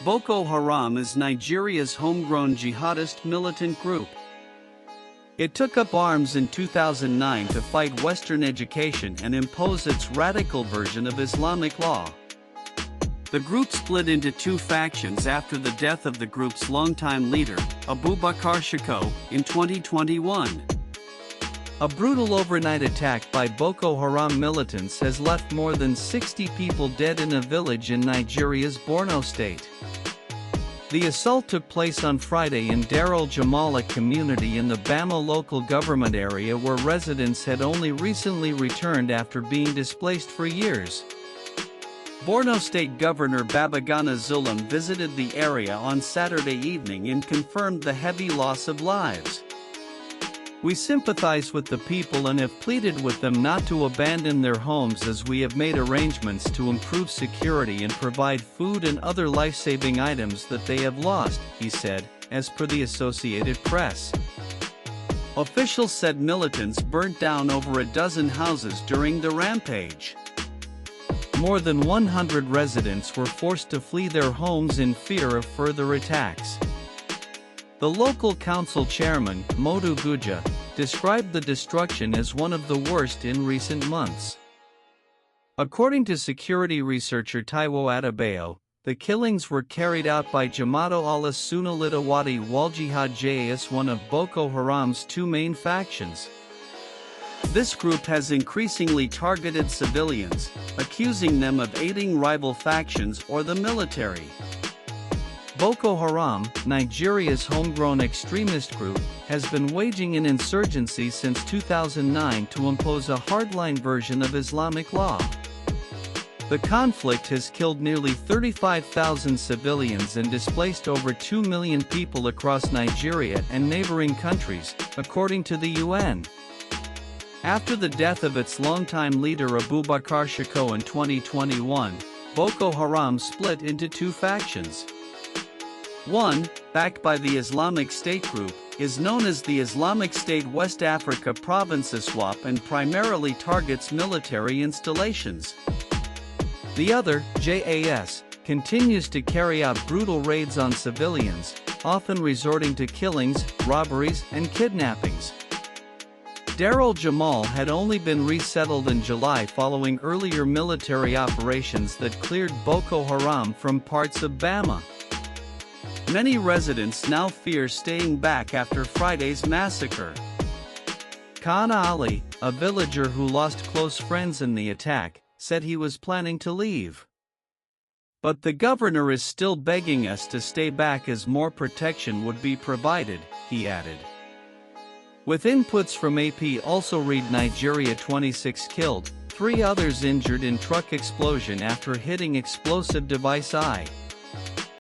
Boko Haram is Nigeria's homegrown jihadist militant group. It took up arms in 2009 to fight Western education and impose its radical version of Islamic law. The group split into two factions after the death of the group's longtime leader, Abubakar Shekau, in 2021. A brutal overnight attack by Boko Haram militants has left more than 60 people dead in a village in Nigeria's Borno state. The assault took place on Friday in Darul Jamala community in the Bama local government area where residents had only recently returned after being displaced for years. Borno State Governor Babagana Zulum visited the area on Saturday evening and confirmed the heavy loss of lives. "We sympathize with the people and have pleaded with them not to abandon their homes as we have made arrangements to improve security and provide food and other life-saving items that they have lost," he said, as per the Associated Press. Officials said militants burnt down over a dozen houses during the rampage. More than 100 residents were forced to flee their homes in fear of further attacks. The local council chairman, Modu Guja, described the destruction as one of the worst in recent months. According to security researcher Taiwo Adebayo, the killings were carried out by Jamato Allah Sunalitawadi wal Jihad JAS, one of Boko Haram's two main factions. This group has increasingly targeted civilians, accusing them of aiding rival factions or the military. Boko Haram, Nigeria's homegrown extremist group, has been waging an insurgency since 2009 to impose a hardline version of Islamic law. The conflict has killed nearly 35,000 civilians and displaced over 2 million people across Nigeria and neighboring countries, according to the UN. After the death of its longtime leader Abubakar Shekau in 2021, Boko Haram split into two factions. One, backed by the Islamic State group, is known as the Islamic State West Africa Province ISWAP and primarily targets military installations. The other, JAS, continues to carry out brutal raids on civilians, often resorting to killings, robberies, and kidnappings. Darul Jamal had only been resettled in July following earlier military operations that cleared Boko Haram from parts of Bama. Many residents now fear staying back after Friday's massacre. Kana Ali, a villager who lost close friends in the attack, said he was planning to leave. "But the governor is still begging us to stay back as more protection would be provided," he added. With inputs from AP also read Nigeria 26 killed, 3 others injured in truck explosion after hitting explosive device I.